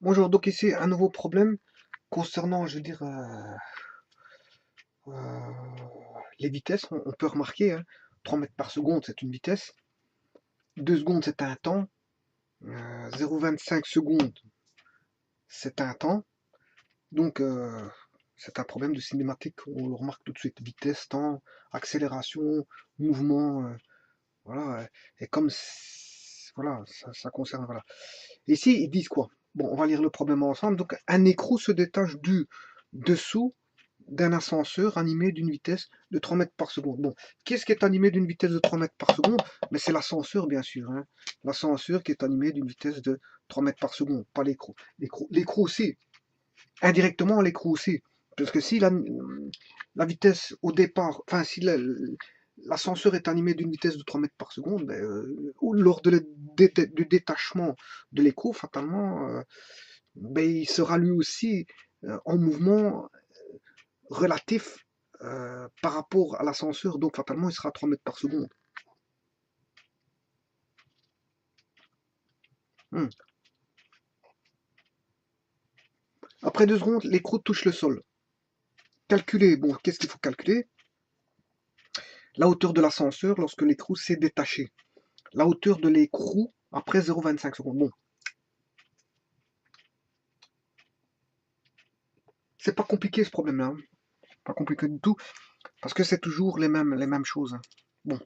Bonjour, donc ici un nouveau problème concernant, je veux dire, les vitesses. On peut remarquer, 3 mètres par seconde c'est une vitesse, 2 secondes c'est un temps, 0,25 secondes c'est un temps, donc c'est un problème de cinématique, on le remarque tout de suite, vitesse, temps, accélération, mouvement, voilà, et comme, voilà, ça concerne, voilà. Et ici, ils disent quoi? Bon, on va lire le problème ensemble. Donc, un écrou se détache du dessous d'un ascenseur animé d'une vitesse de 3 mètres par seconde. Bon, qu'est-ce qui est animé d'une vitesse de 3 mètres par seconde? Mais c'est l'ascenseur, bien sûr, hein. L'ascenseur qui est animé d'une vitesse de 3 mètres par seconde, pas l'écrou. L'écrou aussi, indirectement l'écrou aussi. Parce que si la vitesse au départ, enfin, si l'ascenseur est animé d'une vitesse de 3 mètres par seconde, ben, ou lors du détachement de l'écrou, fatalement, ben, il sera lui aussi en mouvement relatif par rapport à l'ascenseur, donc fatalement il sera à 3 mètres par seconde. Hmm. Après 2 secondes, l'écrou touche le sol. Calculer, bon, qu'est-ce qu'il faut calculer? La hauteur de l'ascenseur lorsque l'écrou s'est détaché. La hauteur de l'écrou après 0,25 secondes. Bon, c'est pas compliqué ce problème-là, hein. Pas compliqué du tout, parce que c'est toujours les mêmes choses, hein. Bon,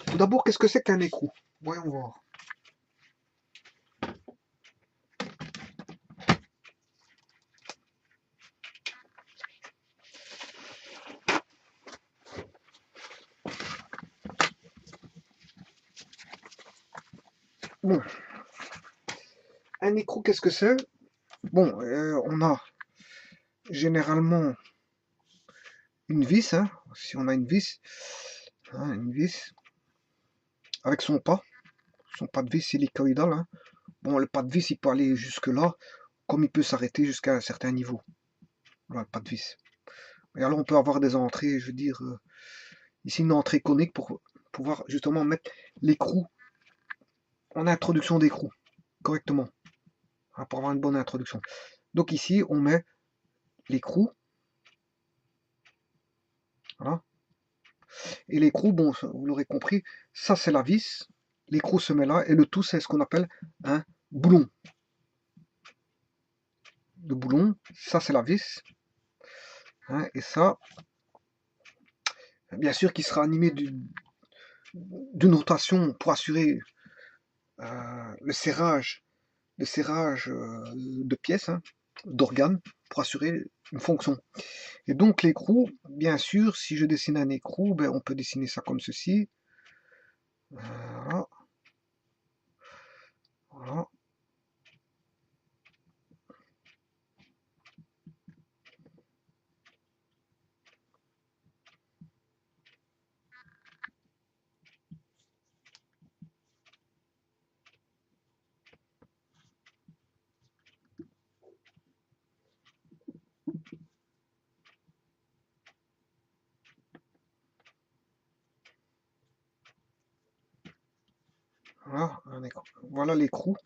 tout d'abord, qu'est-ce que c'est qu'un écrou? Voyons voir. Bon, un écrou, qu'est-ce que c'est? Bon, on a généralement une vis, hein, si on a une vis avec son pas de vis hélicoïdal, hein. Bon, le pas de vis, il peut aller jusque là, comme il peut s'arrêter jusqu'à un certain niveau. Voilà, le pas de vis. Et alors, on peut avoir des entrées, je veux dire, ici une entrée conique pour pouvoir justement mettre l'écrou en introduction d'écrou, correctement, hein, pour avoir une bonne introduction. Donc ici, on met l'écrou, voilà. Et l'écrou, bon, vous l'aurez compris, ça c'est la vis, l'écrou se met là, et le tout c'est ce qu'on appelle un boulon. Le boulon, ça c'est la vis, hein, et ça, bien sûr, qui sera animé d'une rotation pour assurer le serrage de pièces, hein, d'organes, pour assurer une fonction. Et donc l'écrou, bien sûr, si je dessine un écrou, ben, on peut dessiner ça comme ceci. Voilà, voilà, voilà, voilà l'écrou.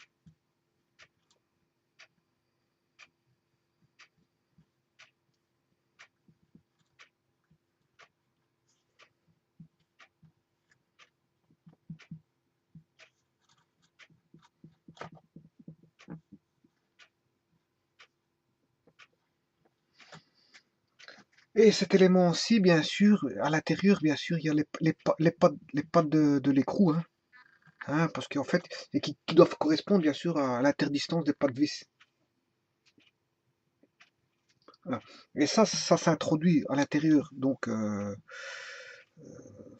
Et cet élément-ci, bien sûr, à l'intérieur, bien sûr, il y a les pattes de l'écrou, hein, parce qu'en fait, et qui doivent correspondre, bien sûr, à l'interdistance des pattes vis. Voilà. Et ça s'introduit à l'intérieur. Donc,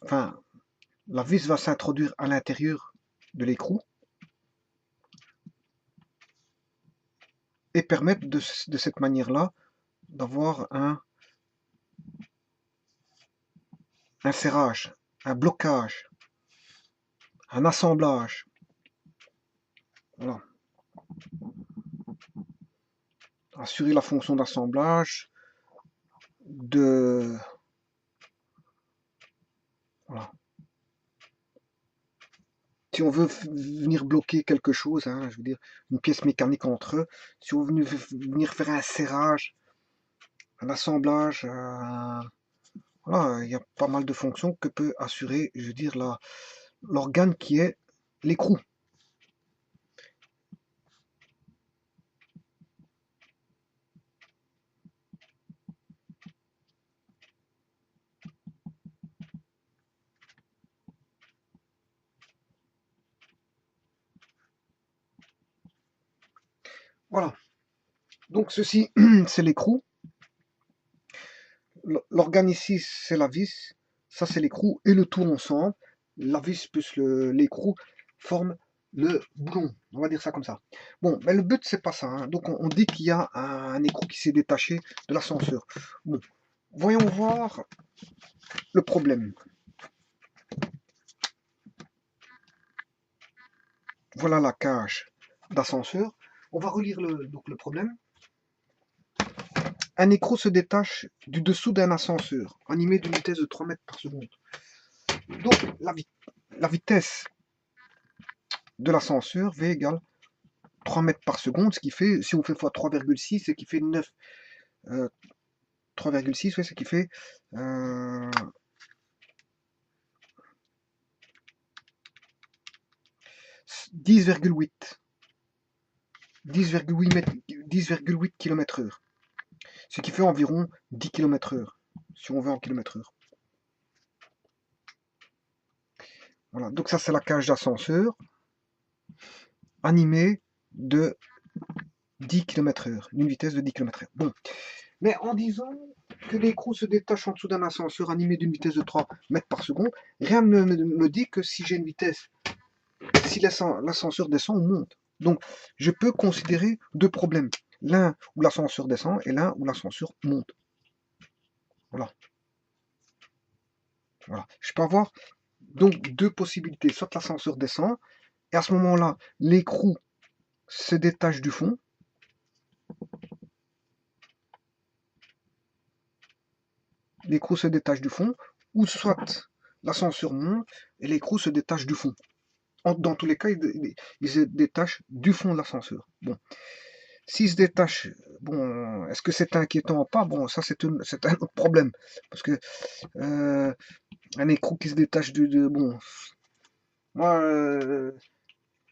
enfin, la vis va s'introduire à l'intérieur de l'écrou et permettre de cette manière-là d'avoir un serrage, un blocage, un assemblage. Voilà. Assurer la fonction d'assemblage de... Voilà. si on veut venir bloquer quelque chose, hein, je veux dire, une pièce mécanique entre eux, si on veut venir faire un serrage, un assemblage, voilà, il y a pas mal de fonctions que peut assurer, je veux dire, l'organe qui est l'écrou. Voilà, donc ceci, c'est l'écrou. L'organe ici, c'est la vis, ça c'est l'écrou, et le tout ensemble, la vis plus l'écrou, forment le boulon, on va dire ça comme ça. Bon, mais le but c'est pas ça, hein. Donc on dit qu'il y a un écrou qui s'est détaché de l'ascenseur. Bon, voyons voir le problème. Voilà la cage d'ascenseur. On va relire donc le problème. Un écrou se détache du dessous d'un ascenseur, animé d'une vitesse de 3 mètres par seconde. Donc la vitesse de l'ascenseur V égale 3 mètres par seconde, ce qui fait, si on fait x 3,6, ce qui fait 9. 3,6, ouais, ce qui fait 10,8. 10,8 km/h. Ce qui fait environ 10 km/h, si on veut en km/h. Voilà, donc ça c'est la cage d'ascenseur, animée de 10 km/h, d'une vitesse de 10 km/h. Bon, mais en disant que l'écrou se détache en dessous d'un ascenseur animé d'une vitesse de 3 mètres par seconde, rien ne me dit que si j'ai une vitesse, si l'ascenseur descend ou monte. Donc, je peux considérer deux problèmes. L'un où l'ascenseur descend et l'un où l'ascenseur monte. Voilà. Voilà. Je peux avoir donc deux possibilités. Soit l'ascenseur descend, et à ce moment-là, l'écrou se détache du fond. L'écrou se détache du fond, ou soit l'ascenseur monte et l'écrou se détache du fond. Dans tous les cas, il se détache du fond de l'ascenseur. Bon. S'il se détache, bon, est-ce que c'est inquiétant ou pas? Bon, ça c'est un autre problème. Parce que un écrou qui se détache bon, moi,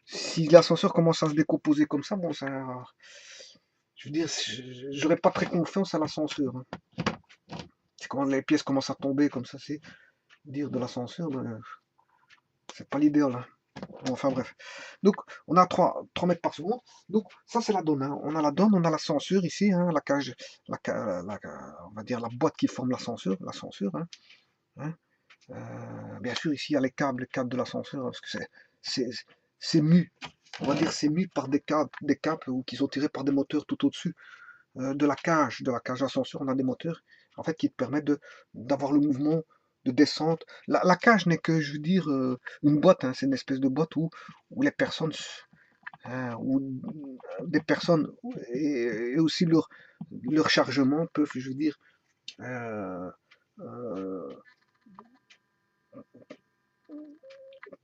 si l'ascenseur commence à se décomposer comme ça, bon, ça, je veux dire, j'aurais pas très confiance à l'ascenseur. Hein. C'est quand les pièces commencent à tomber comme ça, c'est dire de l'ascenseur, c'est pas l'idéal. Hein. Bon, enfin bref. Donc, on a 3 mètres par seconde. Donc, ça, c'est la donne. Hein. On a la donne, on a l'ascenseur ici, hein, la cage, on va dire la boîte qui forme l'ascenseur. Hein, hein. Bien sûr, ici, il y a les câbles de l'ascenseur, parce que c'est mu. On va dire c'est mu par des câbles ou qui sont tirés par des moteurs tout au-dessus de la cage d'ascenseur. On a des moteurs, en fait, qui te permettent d'avoir le mouvement de descente. La cage n'est que, je veux dire, une boîte, hein, c'est une espèce de boîte où les personnes, où des personnes et aussi leur chargement peuvent, je veux dire, euh, euh,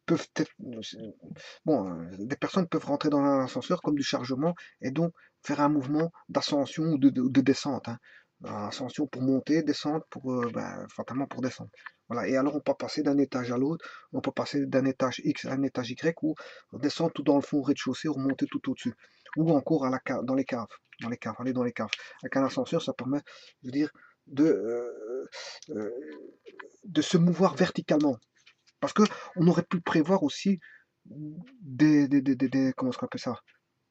peuvent être, bon, des personnes peuvent rentrer dans un ascenseur comme du chargement et donc faire un mouvement d'ascension ou de descente. Hein. Ascension pour monter, descente pour, fatalement pour descendre. Voilà. Et alors on peut passer d'un étage à l'autre, on peut passer d'un étage X à un étage Y ou descendre tout dans le fond au rez-de-chaussée ou remonter tout au-dessus. Ou encore dans les caves. Aller dans les caves. Avec un ascenseur, ça permet, je veux dire, de se mouvoir verticalement. Parce que on aurait pu prévoir aussi comment on appelle ça,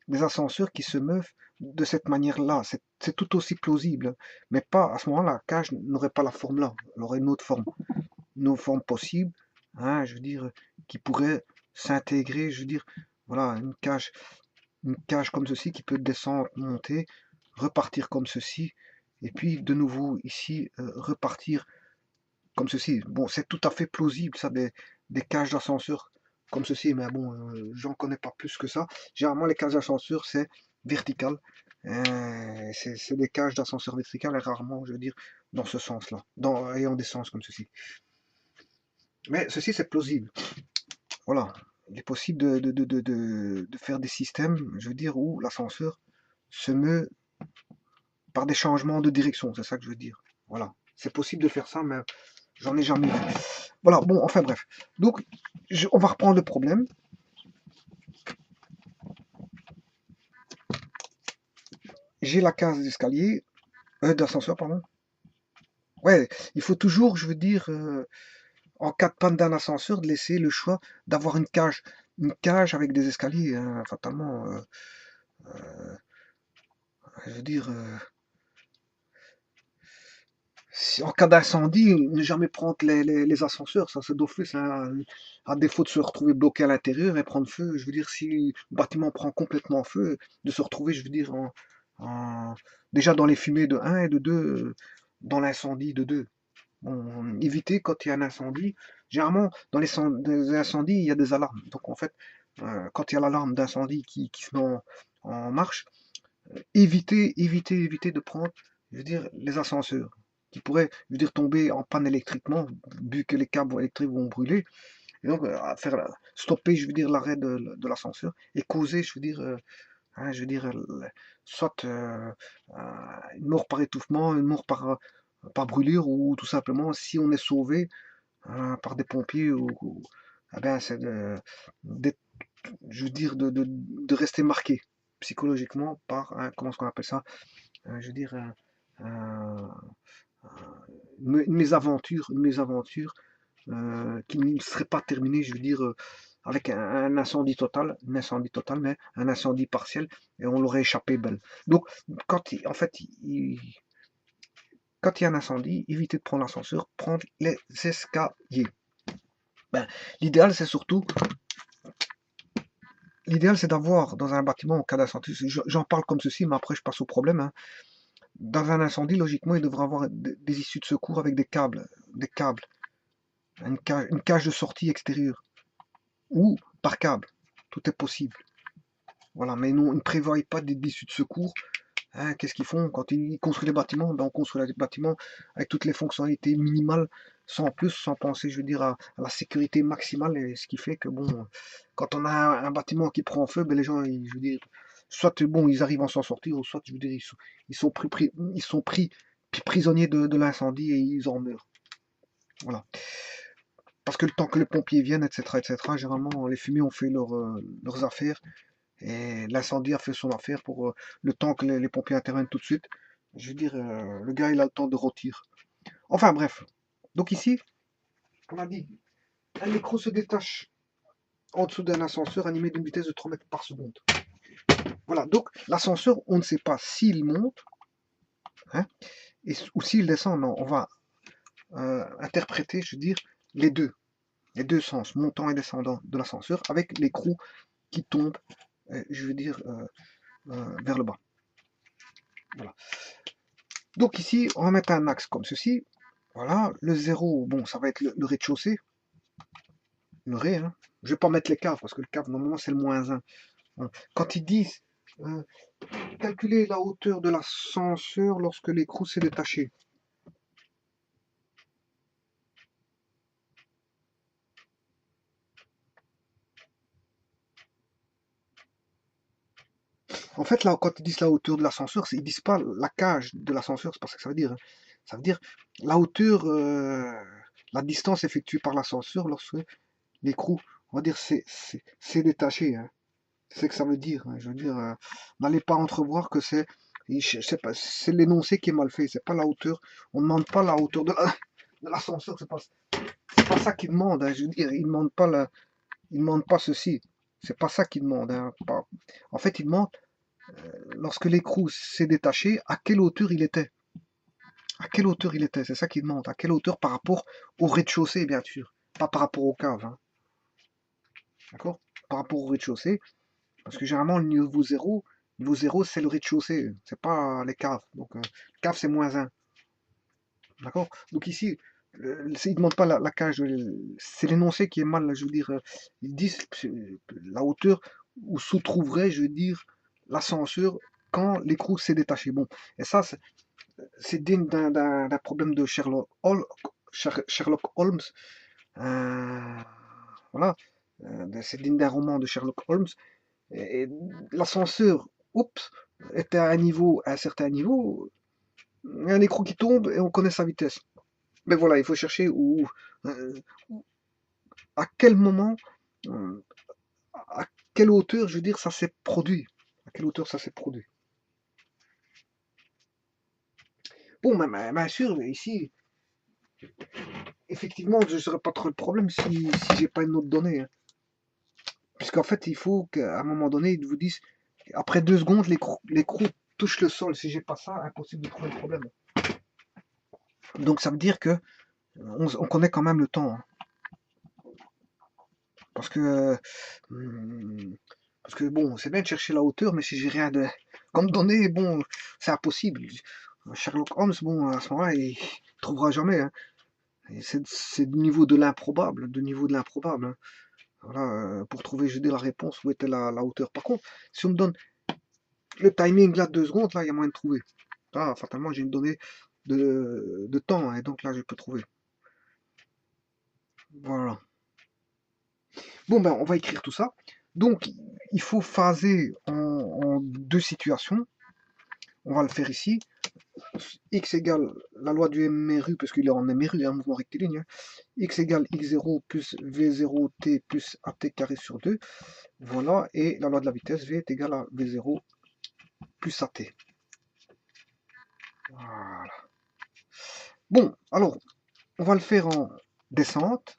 des ascenseurs qui se meuvent de cette manière-là. C'est tout aussi plausible, mais pas à ce moment-là. La cage n'aurait pas la forme là, elle aurait une autre forme possible, hein, je veux dire, qui pourrait s'intégrer, je veux dire, voilà, une cage comme ceci qui peut descendre, monter, repartir comme ceci, et puis de nouveau ici repartir comme ceci. Bon, c'est tout à fait plausible, ça, des cages d'ascenseur comme ceci, mais bon, j'en connais pas plus que ça. Généralement, les cages d'ascenseur, c'est vertical. C'est des cages d'ascenseur vertical et rarement, je veux dire, dans ce sens-là, ayant des sens comme ceci. Mais ceci, c'est plausible. Voilà. il est possible de faire des systèmes, je veux dire, où l'ascenseur se meut par des changements de direction, c'est ça que je veux dire. Voilà. C'est possible de faire ça, mais j'en ai jamais vu. Voilà, bon, enfin bref. Donc, on va reprendre le problème. J'ai la case d'escalier, d'ascenseur, pardon. Ouais, il faut toujours, je veux dire, en cas de panne d'un ascenseur, de laisser le choix d'avoir une cage avec des escaliers, hein, fatalement. Je veux dire, en cas d'incendie, ne jamais prendre les ascenseurs, ça c'est d'office, hein, à défaut de se retrouver bloqué à l'intérieur et prendre feu. Je veux dire, si le bâtiment prend complètement feu, de se retrouver, je veux dire, en- déjà dans les fumées de un et de 2, dans l'incendie de 2. Bon, éviter quand il y a un incendie. Généralement, dans des incendies, il y a des alarmes. Donc en fait, quand il y a l'alarme d'incendie qui se met en marche, éviter de prendre, je veux dire, les ascenseurs qui pourraient, je veux dire, tomber en panne électriquement, vu que les câbles électriques vont brûler. Et donc, stopper, je veux dire, l'arrêt de l'ascenseur et causer, je veux dire, hein, je veux dire, soit une mort par étouffement, une mort par brûlure, ou tout simplement, si on est sauvé par des pompiers, eh ben, c'est je veux dire, de rester marqué psychologiquement par, comment est-ce qu'on appelle ça, je veux dire, une mésaventure qui ne serait pas terminée, je veux dire, avec un incendie total, mais un incendie partiel, et on l'aurait échappé belle. Donc, en fait, quand il y a un incendie, évitez de prendre l'ascenseur, prendre les escaliers. Ben, l'idéal, c'est surtout, l'idéal, c'est d'avoir dans un bâtiment, en cas d'incendie, j'en parle comme ceci, mais après je passe au problème, hein. Dans un incendie, logiquement, il devrait avoir des issues de secours avec des câbles, une cage de sortie extérieure, ou par câble. Tout est possible. Voilà, mais non, ils ne prévoient pas d'issues de secours. Hein, qu'est-ce qu'ils font quand ils construisent les bâtiments? Ben, on construit les bâtiments avec toutes les fonctionnalités minimales, sans plus, sans penser, je veux dire, à la sécurité maximale. Et ce qui fait que, bon, quand on a un bâtiment qui prend feu, ben, les gens, je veux dire, soit, bon, ils arrivent à s'en sortir, ou soit, je veux dire, ils sont pris prisonniers de l'incendie et ils en meurent. Voilà. Parce que le temps que les pompiers viennent, etc., généralement, les fumées ont fait leurs affaires. Et l'incendie a fait son affaire pour le temps que les pompiers interviennent tout de suite. Je veux dire, le gars, il a le temps de rôtir. Enfin, bref. Donc ici, on a dit, un micro se détache en dessous d'un ascenseur animé d'une vitesse de 3 mètres par seconde. Voilà, donc l'ascenseur, on ne sait pas s'il monte, hein, ou s'il descend. Non, on va interpréter, je veux dire, les deux sens, montant et descendant de l'ascenseur, avec l'écrou qui tombe, je veux dire, vers le bas. Voilà. Donc ici, on va mettre un axe comme ceci. Voilà, le 0, bon, ça va être le rez-de-chaussée. Le ré, hein. Je vais pas mettre les caves, parce que le cave, normalement, c'est le -1. Voilà. Quand ils disent euh, calculer la hauteur de l'ascenseur lorsque l'écrou s'est détaché. En fait, là, quand ils disent la hauteur de l'ascenseur, ils disent pas la cage de l'ascenseur, c'est pas ça que ça veut dire, hein. Ça veut dire la hauteur, la distance effectuée par l'ascenseur lorsque l'écrou, on va dire, c'est détaché, hein. C'est ce que ça veut dire, hein. Je veux dire, n'allez pas entrevoir que je sais pas, c'est l'énoncé qui est mal fait. C'est pas la hauteur. On ne demande pas la hauteur de l'ascenseur. C'est pas ça qu'il demande, hein. Je veux dire, il demande pas ceci. C'est pas ça qu'il demande, hein. En fait, il demande lorsque l'écrou s'est détaché, à quelle hauteur il était. À quelle hauteur il était. C'est ça qu'il demande. À quelle hauteur par rapport au rez-de-chaussée, bien sûr. Pas par rapport aux caves, hein. D'accord? Par rapport au rez-de-chaussée. Parce que généralement, le niveau zéro c'est le rez-de-chaussée, c'est pas les caves. Donc, cave, c'est -1. D'accord? Donc ici, ils ne demandent pas la cage, c'est l'énoncé qui est mal, je veux dire. Ils disent la hauteur où se trouverait, je veux dire, l'ascenseur quand l'écrou s'est détaché. Bon, et ça, c'est digne d'un problème de Sherlock Holmes. Voilà. c'est digne d'un roman de Sherlock Holmes. Et l'ascenseur, oups, était à un certain niveau, il y a un écrou qui tombe et on connaît sa vitesse. Mais voilà, il faut chercher euh, à quel moment, euh, à quelle hauteur, je veux dire, ça s'est produit. À quelle hauteur ça s'est produit. Bon, bien sûr, ici, effectivement, je ne saurais pas trop le problème si j'ai pas une autre donnée, hein. Puisqu'en fait, il faut qu'à un moment donné, ils vous disent, après 2 secondes, l'écrou touche le sol. Si j'ai pas ça, impossible de trouver le problème. Donc ça veut dire que on connaît quand même le temps, hein. Parce que, hum, parce que bon, c'est bien de chercher la hauteur, mais si j'ai rien de comme données, bon, c'est impossible. Sherlock Holmes, bon, à ce moment-là, il trouvera jamais, hein. C'est du niveau de l'improbable, hein. Voilà, pour trouver, je dis, la réponse, où était la hauteur. Par contre, si on me donne le timing là de 2 secondes, là, il y a moyen de trouver. Là, fatalement, j'ai une donnée de temps, hein, et donc là, je peux trouver. Voilà. Bon, ben, on va écrire tout ça. Donc, il faut phaser en 2 situations. On va le faire ici. X égale la loi du MRU, parce qu'il est en MRU, un mouvement rectiligne, hein. X égale X0 plus V0T plus AT carré sur 2. Voilà, et la loi de la vitesse, V est égale à V0 plus AT. Voilà. Bon, alors, on va le faire en descente,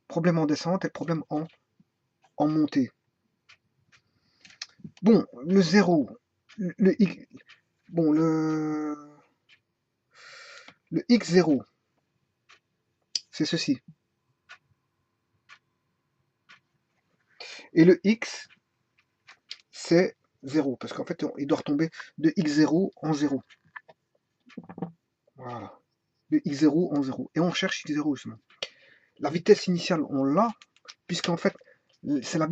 problème en descente et problème en montée. Bon, le 0, le X, bon, le X0, c'est ceci. Et le X, c'est 0, parce qu'en fait, il doit retomber de X0 en 0. Voilà. De X0 en 0. Et on cherche X0 justement. La vitesse initiale, on l'a, puisqu'en fait, c'est la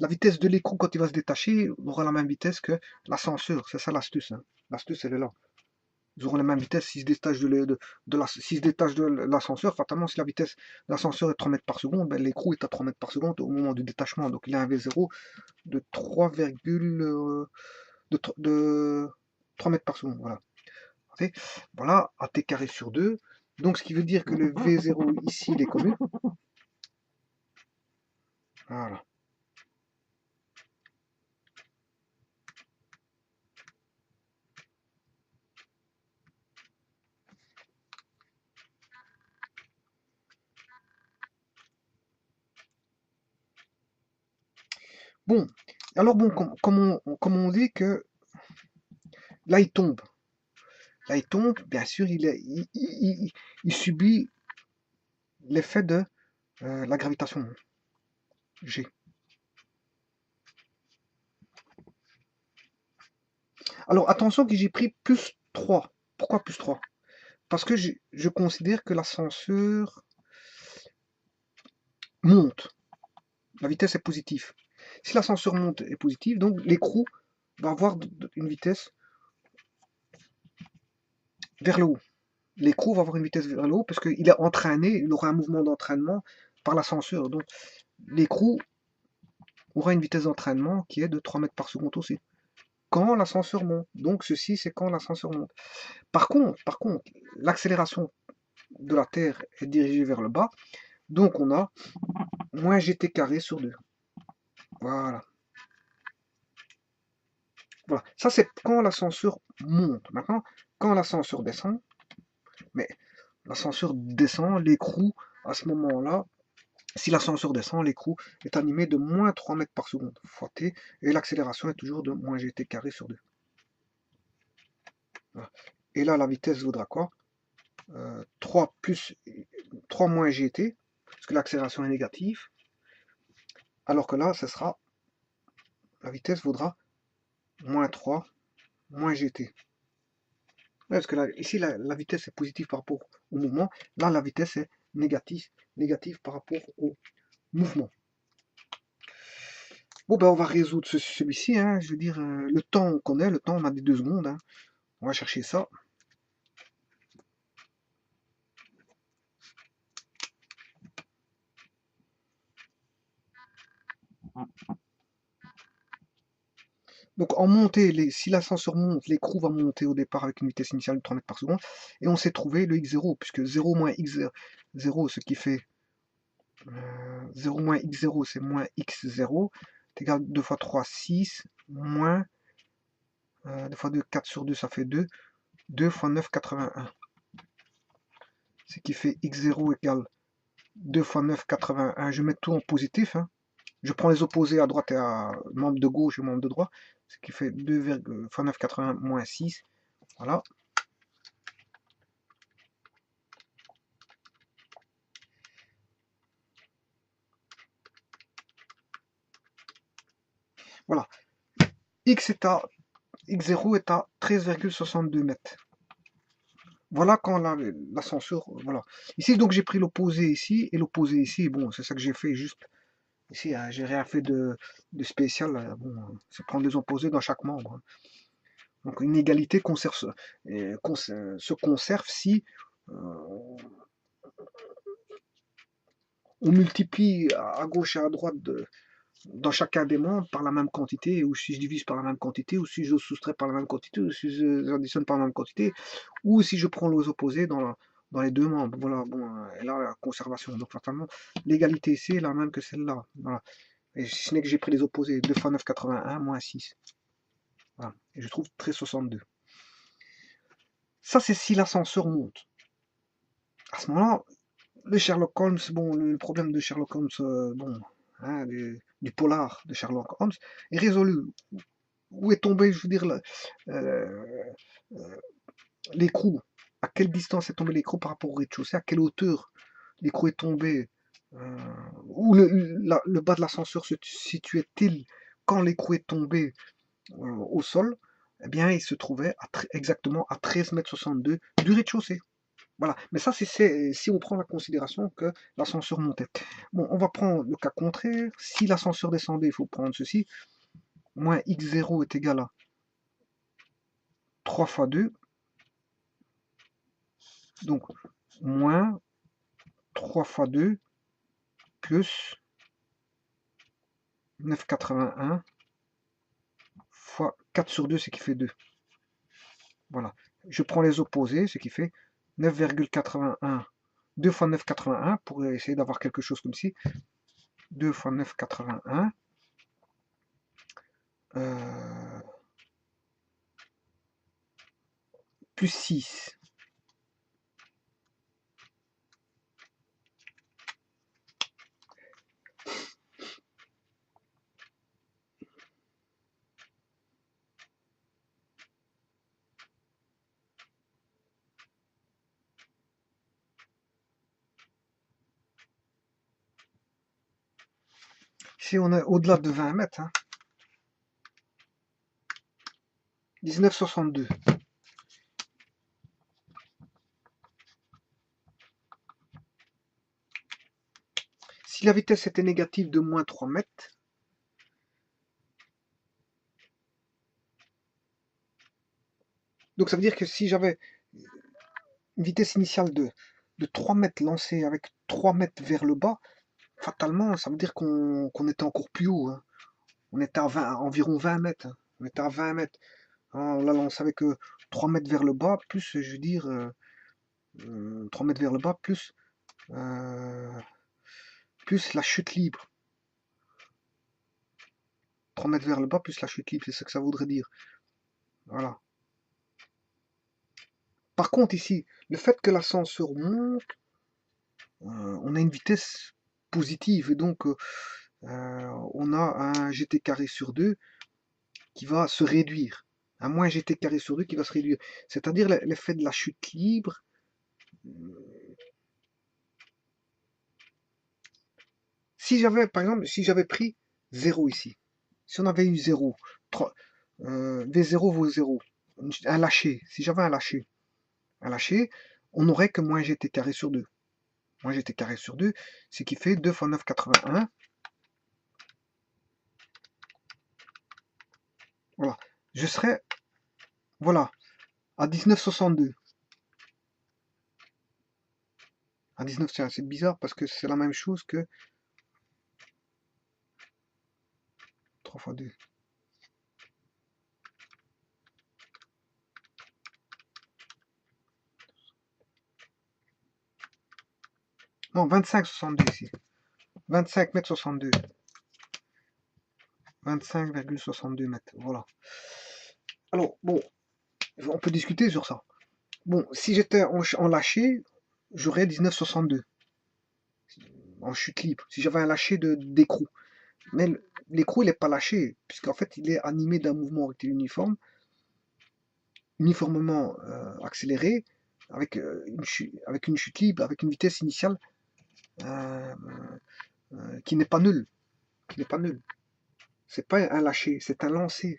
vitesse de l'écrou quand il va se détacher, aura la même vitesse que l'ascenseur. C'est ça l'astuce, hein. L'astuce, elle est là. Ils auront la même vitesse s'ils se détachent de l'ascenseur. Fatalement, si la vitesse de l'ascenseur est 3 mètres par seconde, ben, l'écrou est à 3 mètres par seconde au moment du détachement. Donc il a un V0 de 3, de 3 mètres par seconde. Voilà. Voilà, AT carré sur 2. Donc ce qui veut dire que le V0 ici, il est connu. Voilà. Bon, alors bon, comme on dit que là il tombe. Là il tombe, bien sûr, il subit l'effet de la gravitation G. Alors attention que j'ai pris plus 3. Pourquoi plus 3? Parce que je considère que l'ascenseur monte. La vitesse est positive. Si l'ascenseur monte est positive, donc l'écrou va avoir une vitesse vers le haut. L'écrou va avoir une vitesse vers le haut parce qu'il est entraîné, il aura un mouvement d'entraînement par l'ascenseur. Donc l'écrou aura une vitesse d'entraînement qui est de 3 mètres par seconde aussi. Quand l'ascenseur monte. Donc ceci, c'est quand l'ascenseur monte. Par contre, l'accélération de la Terre est dirigée vers le bas. Donc on a moins gt carré sur 2. Voilà. Voilà. Ça, c'est quand l'ascenseur monte. Maintenant, quand l'ascenseur descend, mais l'ascenseur descend, l'écrou, à ce moment-là, si l'ascenseur descend, l'écrou est animé de moins 3 mètres par seconde fois t, et l'accélération est toujours de moins gt carré sur 2. Voilà. Et là, la vitesse vaudra quoi? 3 plus 3 moins gt, parce que l'accélération est négative, alors que là, ce sera, la vitesse vaudra moins 3 moins gt. Ouais, parce que là, ici, la vitesse est positive par rapport au mouvement, là, la vitesse est négative par rapport au mouvement. Bon, ben, on va résoudre celui-ci, hein. Je veux dire, le temps, on connaît, le temps, on a des 2 secondes, hein. On va chercher ça. Donc en montée, si l'ascenseur monte, l'écrou va monter au départ avec une vitesse initiale de 3 mètres par seconde, et on s'est trouvé le x0, puisque 0 moins x0, ce qui fait 0 moins x0, c'est moins x0, c'est égal à 2 fois 3, 6, moins 2 fois 2, 4 sur 2, ça fait 2, 2 fois 9, 81. Ce qui fait x0 égale 2 fois 9, 81. Je mets tout en positif, hein. Je prends les opposés à droite et à membre de gauche et membre de droite, ce qui fait 2 fois 9, 81 moins 6. Voilà. Voilà. X0 est à 13,62 mètres. Voilà quand l'ascenseur, voilà. Ici, donc, j'ai pris l'opposé ici et l'opposé ici. Bon, c'est ça que j'ai fait juste. Ici, hein, j'ai rien fait de spécial. Bon, c'est prendre les opposés dans chaque membre, hein. Donc, une égalité se conserve si on multiplie à gauche et à droite dans chacun des membres par la même quantité, ou si je divise par la même quantité, ou si je soustrais par la même quantité, ou si j'additionne par la même quantité, ou si je prends les opposés dans les deux membres. Voilà, bon, et là, la conservation. Donc, fatalement, l'égalité ici est la même que celle-là. Voilà. Et si ce n'est que j'ai pris les opposés, 2 fois 9, 81, moins 6. Voilà. Et je trouve 13,62. Ça, c'est si l'ascenseur monte. À ce moment-là, le Sherlock Holmes, bon, le problème de Sherlock Holmes, bon, hein, du polar de Sherlock Holmes, est résolu. Où est tombé, je veux dire, euh, l'écrou? À quelle distance est tombé l'écrou par rapport au rez-de-chaussée? À quelle hauteur l'écrou est tombé? Où le bas de l'ascenseur se situait-il quand l'écrou est tombé au sol? Eh bien, il se trouvait exactement à 13,62 m du rez-de-chaussée. Voilà. Mais ça, c'est si on prend la considération que l'ascenseur montait. Bon, on va prendre le cas contraire. Si l'ascenseur descendait, il faut prendre ceci. Moins x0 est égal à 3 fois 2. Donc, moins 3 fois 2 plus 9,81 fois 4 sur 2, ce qui fait 2. Voilà. Je prends les opposés, ce qui fait 9,81. 2 fois 9,81 pour essayer d'avoir quelque chose comme ci. 2 fois 9,81. Plus 6. Si on est au-delà de 20 mètres, hein, 19,62. Si la vitesse était négative de moins 3 mètres, donc ça veut dire que si j'avais une vitesse initiale de 3 mètres lancée avec 3 mètres vers le bas, fatalement, ça veut dire qu'on était encore plus haut, hein. On était à environ 20 mètres, hein. On était à 20 mètres. Hein, on l'a lancé avec 3 mètres vers le bas, plus, je veux dire, 3 mètres vers le bas, plus la chute libre. 3 mètres vers le bas, plus la chute libre, c'est ce que ça voudrait dire. Voilà. Par contre, ici, le fait que l'ascenseur monte, on a une vitesse positive, et donc on a un gt carré sur 2 qui va se réduire. Un moins gt carré sur 2 qui va se réduire. C'est-à-dire l'effet de la chute libre. Si j'avais, par exemple, si j'avais pris 0 ici, si on avait eu 0, V0 vaut 0, un lâcher, si j'avais un lâcher, on n'aurait que moins gt carré sur 2. Moins gt carré sur 2, ce qui fait 2 fois 9,81. Voilà. Je serais, voilà, à 19,62. À 19, c'est bizarre parce que c'est la même chose que 3 fois 2. Non, 25,62 ici. 25 mètres 62. 25,62 mètres. Voilà. Alors, bon, on peut discuter sur ça. Bon, si j'étais en lâcher, j'aurais 19,62 en chute libre. Si j'avais un lâcher d'écrou. Mais l'écrou, il n'est pas lâché, puisqu'en fait, il est animé d'un mouvement rectiligne uniforme, uniformément accéléré, avec, avec une chute libre, avec une vitesse initiale euh, qui n'est pas nulle. Qui n'est pas nulle. C'est pas un lâcher, c'est un lancer.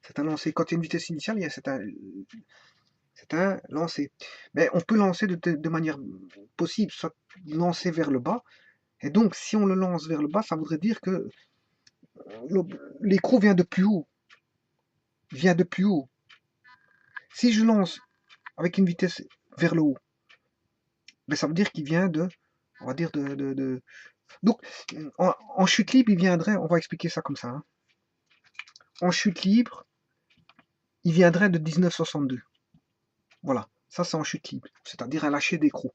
C'est un lancer. Quand il y a une vitesse initiale, c'est un lancer. Mais on peut lancer de manière possible, soit lancer vers le bas. Et donc, si on le lance vers le bas, ça voudrait dire que l'écrou vient de plus haut. Vient de plus haut. Si je lance avec une vitesse vers le haut, ben ça veut dire qu'il vient de, on va dire donc en chute libre, il viendrait, on va expliquer ça comme ça. Hein. En chute libre, il viendrait de 19,62. Voilà, ça c'est en chute libre, c'est-à-dire un lâcher d'écrou.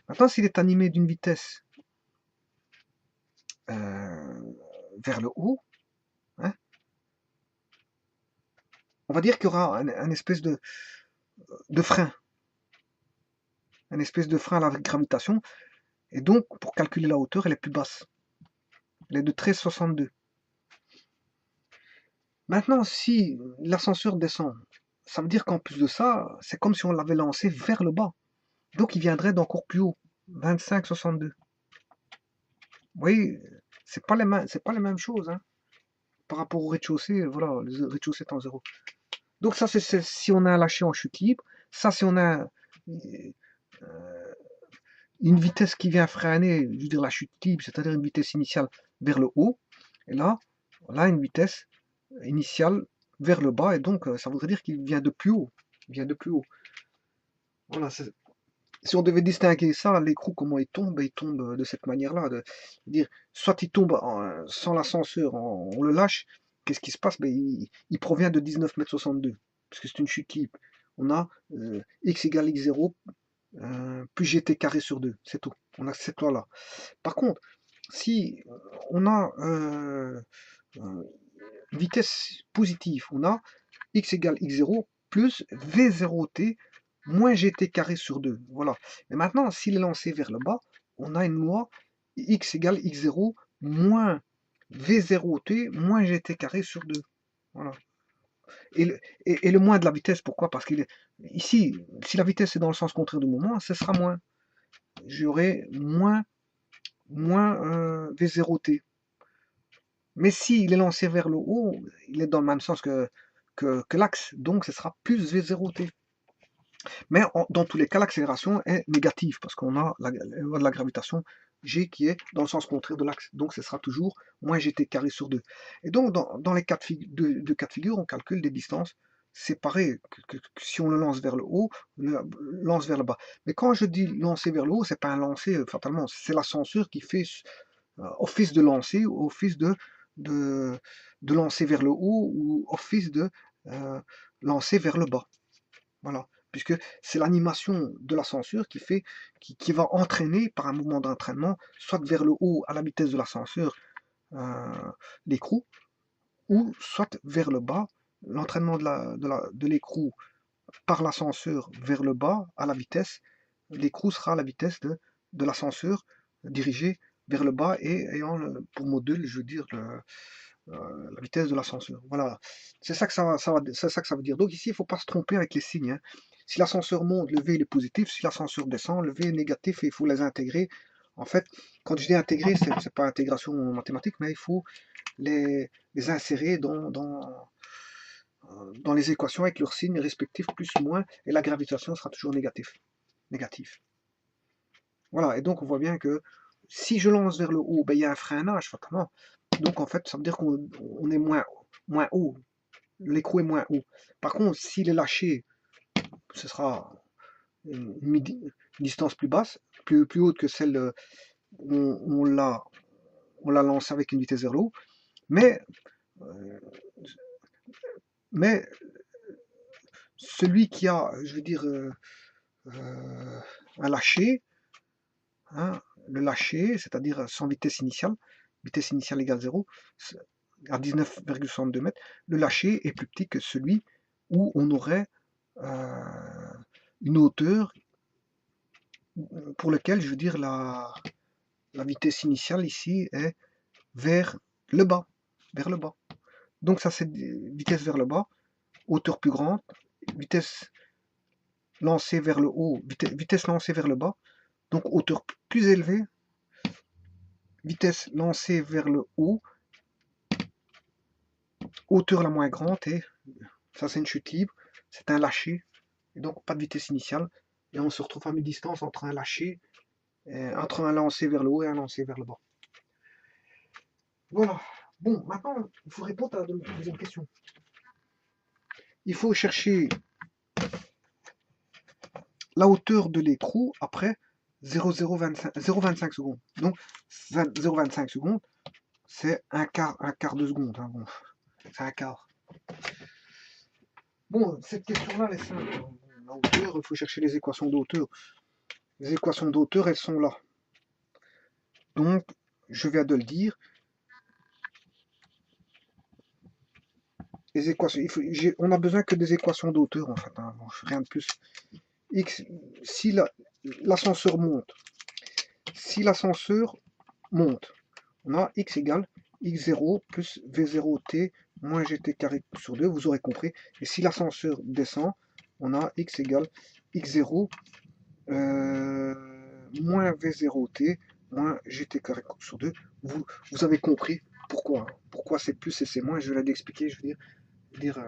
Maintenant, s'il est animé d'une vitesse vers le haut, hein, on va dire qu'il y aura un espèce de frein. Un espèce de frein à la gravitation. Et donc, pour calculer la hauteur, elle est plus basse. Elle est de 13,62. Maintenant, si l'ascenseur descend, ça veut dire qu'en plus de ça, c'est comme si on l'avait lancé vers le bas. Donc, il viendrait d'encore plus haut. 25,62. Vous voyez, c'est pas les mêmes choses. Hein. Par rapport au rez-de-chaussée, voilà, le rez-de-chaussée est en zéro. Donc ça, c'est si on a un lâcher en chute libre. Ça, si on a une vitesse qui vient freiner, je veux dire la chute libre, c'est-à-dire une vitesse initiale vers le haut. Et là, on a une vitesse initiale vers le bas. Et donc, ça voudrait dire qu'il vient de plus haut. Il vient de plus haut. Voilà, si on devait distinguer ça, l'écrou, comment il tombe de cette manière-là. De dire, soit il tombe sans l'ascenseur, on le lâche. Qu'est-ce qui se passe? Ben, il provient de 19,62 m, parce que c'est une chute libre. On a x égale x0 plus gt carré sur 2, c'est tout. On a cette loi-là. Par contre, si on a vitesse positive, on a x égale x0 plus v0t moins gt carré sur 2. Voilà. Et maintenant, s'il est lancé vers le bas, on a une loi x égale x0 moins v0t moins gt carré sur 2. Voilà. Et le moins de la vitesse, pourquoi? Parce qu'il est ici, si la vitesse est dans le sens contraire du mouvement, ce sera moins. J'aurai moins V0t. Mais s'il est lancé vers le haut, il est dans le même sens que l'axe, donc ce sera plus V0t. Mais dans tous les cas, l'accélération est négative, parce qu'on a la loi de la gravitation G qui est dans le sens contraire de l'axe. Donc ce sera toujours moins gt carré sur 2. Et donc dans les cas de figure, on calcule des distances séparées, que si on le lance vers le haut, on le lance vers le bas. Mais quand je dis lancer vers le haut, c'est pas un lancer fatalement, c'est l'ascenseur qui fait office de lancer, office de lancer vers le haut, ou office de lancer vers le bas. Voilà. Puisque c'est l'animation de l'ascenseur qui va entraîner par un mouvement d'entraînement, soit vers le haut à la vitesse de l'ascenseur, l'écrou, ou soit vers le bas, l'entraînement de l'écrou par l'ascenseur vers le bas à la vitesse, l'écrou sera à la vitesse de l'ascenseur dirigé vers le bas et ayant pour module, je veux dire, la vitesse de l'ascenseur. Voilà, c'est ça que c'est ça que ça veut dire. Donc ici, il ne faut pas se tromper avec les signes. Hein. Si l'ascenseur monte, le V il est positif. Si l'ascenseur descend, le V est négatif et il faut les intégrer. En fait, quand je dis intégrer, c'est pas intégration mathématique, mais il faut les insérer dans les équations avec leurs signes respectifs, plus ou moins, et la gravitation sera toujours négatif. Voilà, et donc on voit bien que si je lance vers le haut, ben, il y a un freinage, fatalement. Donc en fait, ça veut dire qu'on est moins haut. L'écrou est moins haut. Par contre, s'il est lâché, ce sera une distance plus basse, plus haute que celle où on l'a lancé avec une vitesse vers le haut. Mais celui qui a, je veux dire, un lâcher, hein, le lâcher, c'est-à-dire sans vitesse initiale égale 0, à 19,62 mètres, le lâcher est plus petit que celui où on aurait une hauteur pour laquelle, je veux dire, la vitesse initiale ici est vers le bas, Donc ça c'est vitesse vers le bas, hauteur plus grande, vitesse lancée vers le haut, vitesse lancée vers le bas, donc hauteur plus élevée, vitesse lancée vers le haut, hauteur la moins grande, et ça c'est une chute libre, c'est un lâcher, et donc pas de vitesse initiale, et on se retrouve à mi-distance entre un lâcher, entre un lancé vers le haut et un lancé vers le bas. Voilà. Bon, maintenant, il faut répondre à la deuxième question. Il faut chercher la hauteur de l'écrou après 0,25 secondes. Donc 0,25 secondes, c'est un quart de seconde. Hein. Bon, c'est un quart. Bon, cette question-là, elle est simple. La hauteur, il faut chercher les équations d'auteur. Les équations d'auteur, elles sont là. Donc, je viens de le dire. Les équations, on a besoin que des équations d'auteur, en fait. Hein. Bon, rien de plus. X, si l'ascenseur monte, on a x égale x0 plus v0t moins gt carré sur 2, vous aurez compris. Et si l'ascenseur descend, on a x égale x0 moins v0t moins gt carré sur 2. Vous avez compris pourquoi c'est plus et c'est moins. Je vais l'expliquer, je vais dire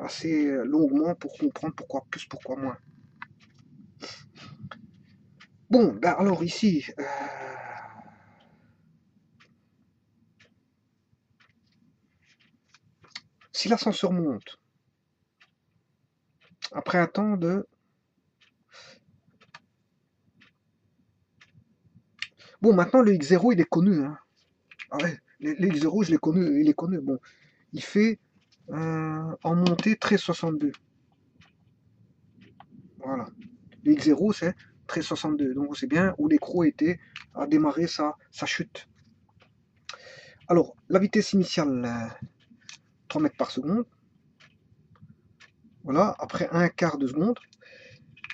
assez longuement pour comprendre pourquoi plus, pourquoi moins. Bon, ben alors ici, si l'ascenseur monte, après un temps de... Bon, maintenant le x0 il est connu. Hein. Ah ouais, le x0 je l'ai connu, il est connu. Bon, il fait en montée 13,62. Voilà. Le x0 c'est 13,62. Donc c'est bien où l'écrou a démarré sa chute. Alors, la vitesse initiale, 3 mètres par seconde. Voilà, après un quart de seconde.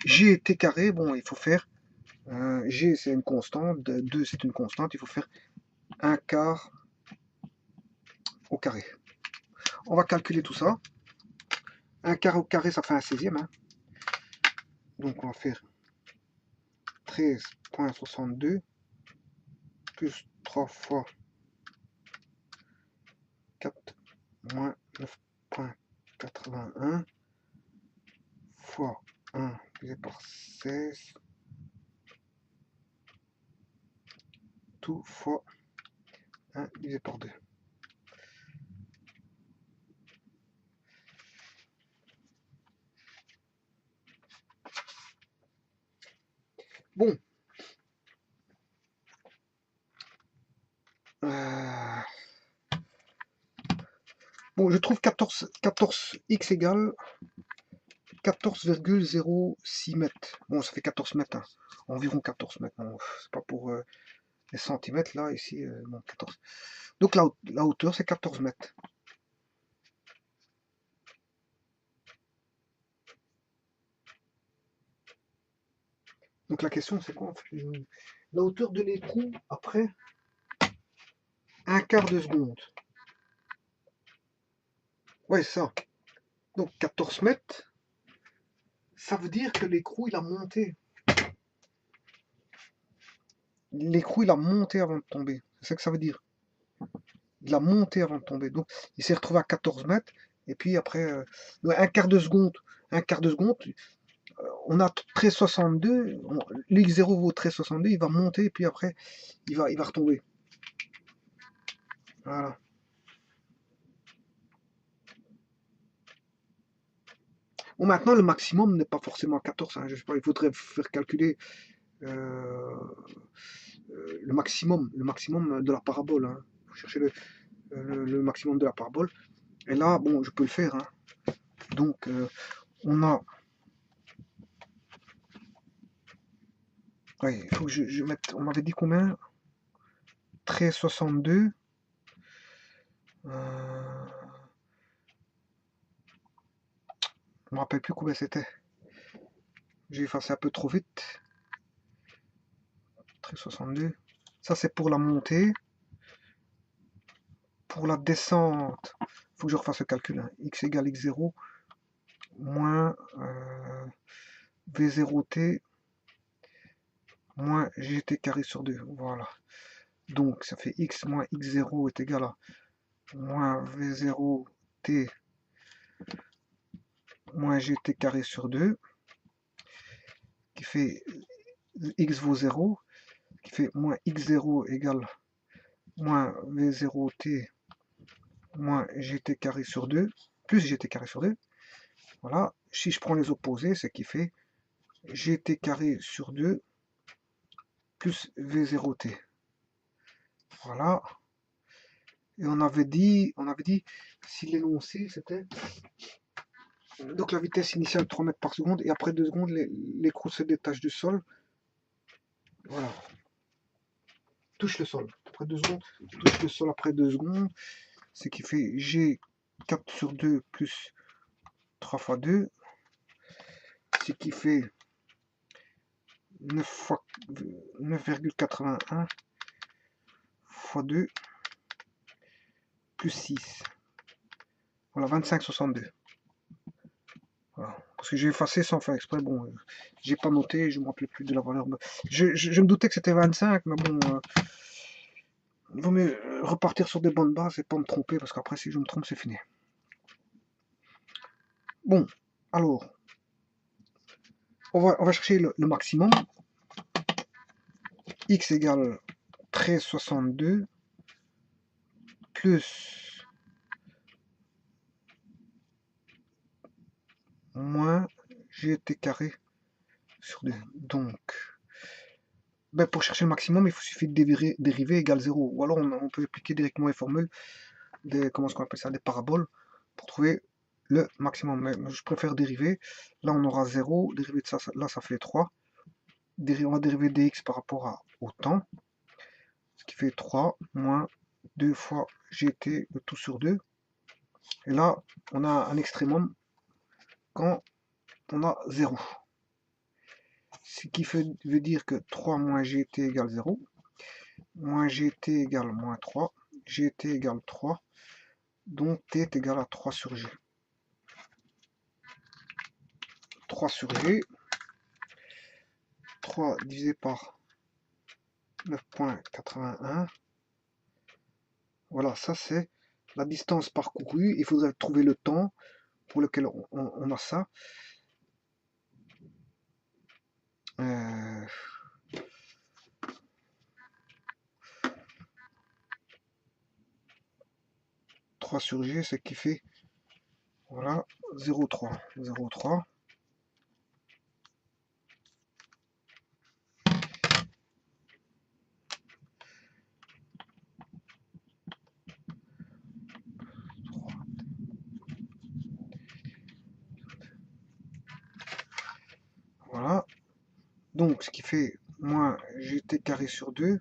G t carré, bon, il faut faire, G c'est une constante, 2 c'est une constante, il faut faire un quart au carré. On va calculer tout ça. Un quart au carré, ça fait un 16e. Hein. Donc on va faire 13,62 plus 3 fois 4 moins 9,81 fois 1 divisé par 16 tout fois 1 divisé par 2. Bon. Bon, je trouve 14x égale 14,06 mètres. Bon, ça fait 14 mètres. Hein. Environ 14 mètres. Bon, c'est pas pour les centimètres là, ici. Bon, 14. Donc la hauteur, c'est 14 mètres. Donc la question, c'est quoi en fait? La hauteur de l'écrou après un quart de seconde. Ouais, ça. Donc 14 mètres, ça veut dire que l'écrou, il a monté. L'écrou, il a monté avant de tomber. C'est ça que ça veut dire. Il a monté avant de tomber. Donc, il s'est retrouvé à 14 mètres. Et puis après, un quart de seconde. On a 13,62. L'X0 vaut 13,62. Il va monter. Et puis après, il va retomber. Voilà. Bon, maintenant, le maximum n'est pas forcément 14. Hein, je sais pas, il faudrait faire calculer le maximum de la parabole. Hein. Il faut chercher le maximum de la parabole. Et là, bon, je peux le faire. Hein. Donc, on a Ouais, il faut que je mette. On m'avait dit combien? 13,62. Je me rappelle plus combien c'était. J'ai effacé un peu trop vite. 13,62. Ça, c'est pour la montée. Pour la descente, il faut que je refasse le calcul. Hein. X égale x0 moins v0t moins gt carré sur 2. Voilà. Donc, ça fait x moins x0 est égal à moins v0t moins gt carré sur 2, qui fait x vaut 0, qui fait moins x0 égale moins v0t moins gt carré sur 2, plus gt carré sur 2. Voilà. Si je prends les opposés, c'est qui fait gt carré sur 2 plus v0t. Voilà. Et on avait dit si l'énoncé c'était donc la vitesse initiale 3 mètres par seconde et après 2 secondes l'écrou se détache du sol. Voilà. Touche le sol. Après 2 secondes, touche le sol après 2 secondes. Ce qui fait G 4 sur 2 plus 3 fois 2. Ce qui fait 9,81 fois 2 plus 6. Voilà, 25,62. Voilà. Parce que j'ai effacé sans faire exprès. Bon, j'ai pas noté, je ne me rappelais plus de la valeur. Je me doutais que c'était 25, mais bon, il vaut mieux repartir sur des bonnes bases et pas me tromper, parce qu'après, si je me trompe, c'est fini. Bon, alors, on va chercher le maximum. X égale 13,62 plus moins gt carré sur 2. Donc, ben pour chercher le maximum, il suffit de dériver égale 0. Ou alors on peut appliquer directement les formules des, comment est-ce qu'on appelle ça, des paraboles pour trouver le maximum. Mais je préfère dériver. Là, on aura 0. Dériver de ça, là, ça fait 3. On va dériver dx par rapport au temps. Ce qui fait 3 moins 2 fois gt, le tout sur 2. Et là, on a un extrémum quand on a 0. Ce qui veut dire que 3 moins gt égale 0. Moins gt égale moins 3. Gt égale 3. Donc t est égal à 3 sur g. 3 sur g. 3 divisé par 9,81. Voilà, ça c'est la distance parcourue. Il faudrait trouver le temps pour lequel on a ça. 3 sur g, ce qui fait voilà 0,3. 0,3. Voilà. Donc, ce qui fait moins gt carré sur 2.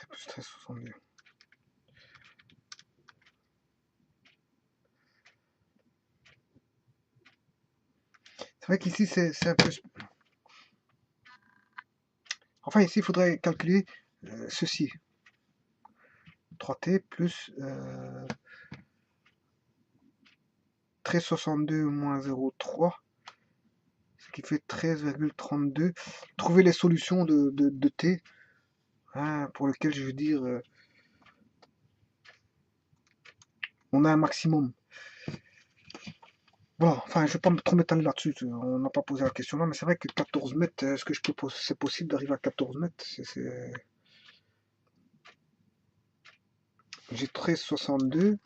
Plus 13,62. C'est vrai qu'ici, c'est un peu... Enfin, ici, il faudrait calculer ceci. 3t plus 13,62 moins 0,3, ce qui fait 13,32. Trouver les solutions de t, hein, pour lesquelles je veux dire, on a un maximum. Voilà, enfin, je ne vais pas trop m'étaler là-dessus, on n'a pas posé la question là, mais c'est vrai que 14 mètres, est-ce que c'est possible d'arriver à 14 mètres? J'ai 13,62.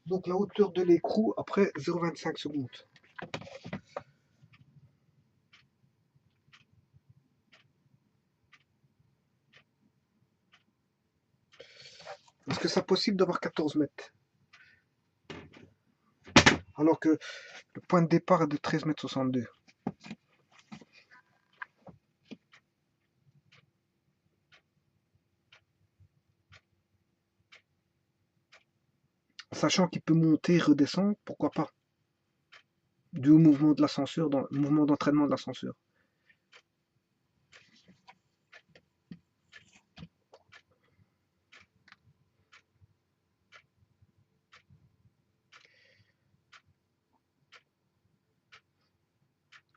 Donc la hauteur de l'écrou après 0,25 secondes. Est-ce que c'est possible d'avoir 14 mètres? Alors que le point de départ est de 13,62 m. Sachant qu'il peut monter et redescendre, pourquoi pas? Dû au mouvement de l'ascenseur, dans le mouvement d'entraînement de l'ascenseur.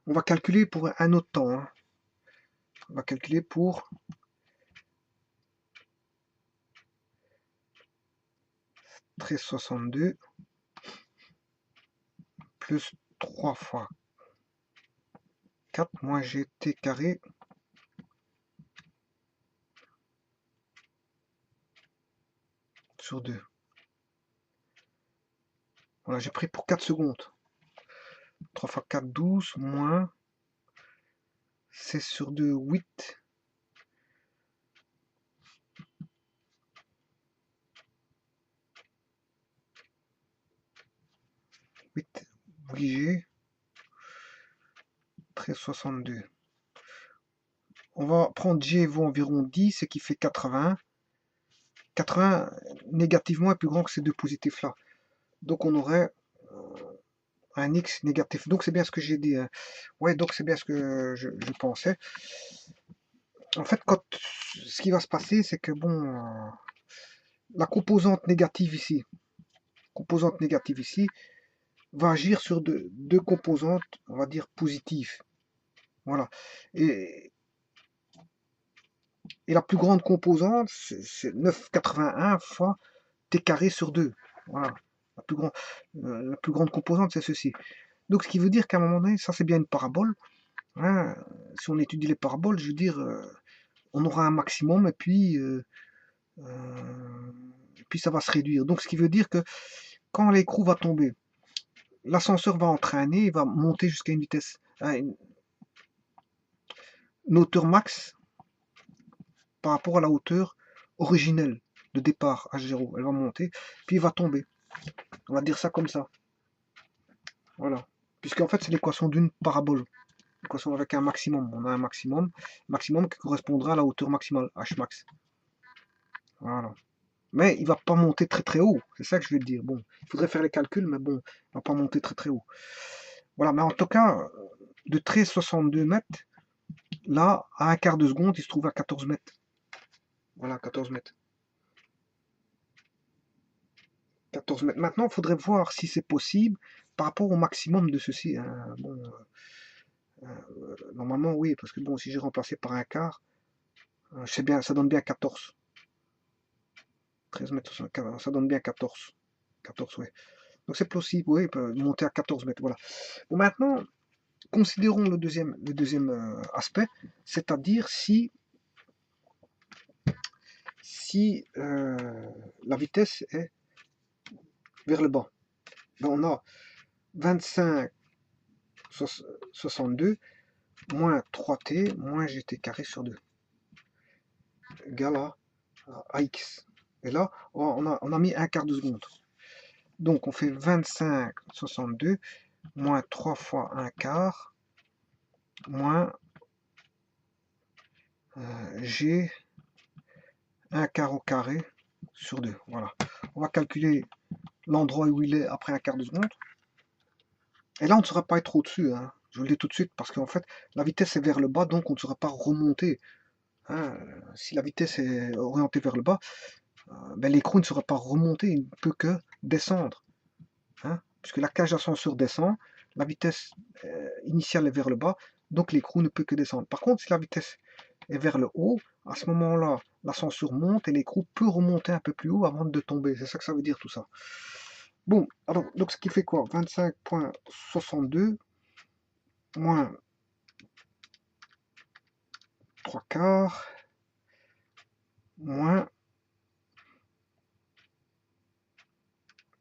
On va calculer pour un autre temps. Hein. On va calculer pour 13,62 plus 3 fois 4 moins gt carré sur 2. Voilà, j'ai pris pour 4 secondes. 3 fois 4, 12, moins 16 sur 2, 8. 8 obligé. 13,62. On va prendre G vaut environ 10, ce qui fait 80. 80 négativement est plus grand que ces deux positifs là. Donc on aurait un X négatif. Donc c'est bien ce que j'ai dit. Hein. Ouais, donc c'est bien ce que je pensais. En fait, ce qui va se passer, c'est que bon, la composante négative ici, va agir sur deux composantes, on va dire positives. Voilà. Et la plus grande composante, c'est 9,81 fois t carré sur 2. Voilà. La plus grande composante, c'est ceci. Donc, ce qui veut dire qu'à un moment donné, ça c'est bien une parabole. Hein. Si on étudie les paraboles, je veux dire, on aura un maximum et puis ça va se réduire. Donc, ce qui veut dire que quand l'écrou va tomber, l'ascenseur va entraîner, il va monter jusqu'à une vitesse, une hauteur max par rapport à la hauteur originelle de départ H0. Elle va monter, puis il va tomber. On va dire ça comme ça. Voilà. Puisqu'en fait, c'est l'équation d'une parabole. L'équation avec un maximum. On a un maximum qui correspondra à la hauteur maximale, Hmax. Voilà. Mais il va pas monter très très haut. C'est ça que je veux dire. Bon, il faudrait faire les calculs, mais bon, il va pas monter très très haut. Voilà, mais en tout cas, de 13,62 mètres, là, à un quart de seconde, il se trouve à 14 mètres. Voilà, 14 mètres. 14 mètres. Maintenant, il faudrait voir si c'est possible par rapport au maximum de ceci. Hein. Bon, normalement, oui, parce que bon, si j'ai remplacé par un quart, je sais bien, ça donne bien 14. 13 mètres, ça donne bien 14. 14, oui. Donc c'est possible, oui, il peut monter à 14 mètres. Voilà. Bon, maintenant, considérons le deuxième aspect, c'est-à-dire si la vitesse est vers le bas. Ben, on a 25,62 moins 3t moins gt carré sur 2 égale à AX. Et là, on a mis un quart de seconde. Donc on fait 25,62 moins 3 fois un quart moins G un quart au carré sur 2. Voilà. On va calculer l'endroit où il est après un quart de seconde. Et là, on ne saura pas être au-dessus. Hein. Je vous le dis tout de suite parce qu'en fait, la vitesse est vers le bas, donc on ne saura pas remonter. Hein. Si la vitesse est orientée vers le bas, ben, l'écrou ne sera pas remonté, il ne peut que descendre. Hein. Puisque la cage d'ascenseur descend, la vitesse initiale est vers le bas, donc l'écrou ne peut que descendre. Par contre, si la vitesse est vers le haut, à ce moment-là, l'ascenseur monte et l'écrou peut remonter un peu plus haut avant de tomber. C'est ça que ça veut dire tout ça. Bon, alors, donc ce qui fait quoi? 25,62 moins 3 quarts moins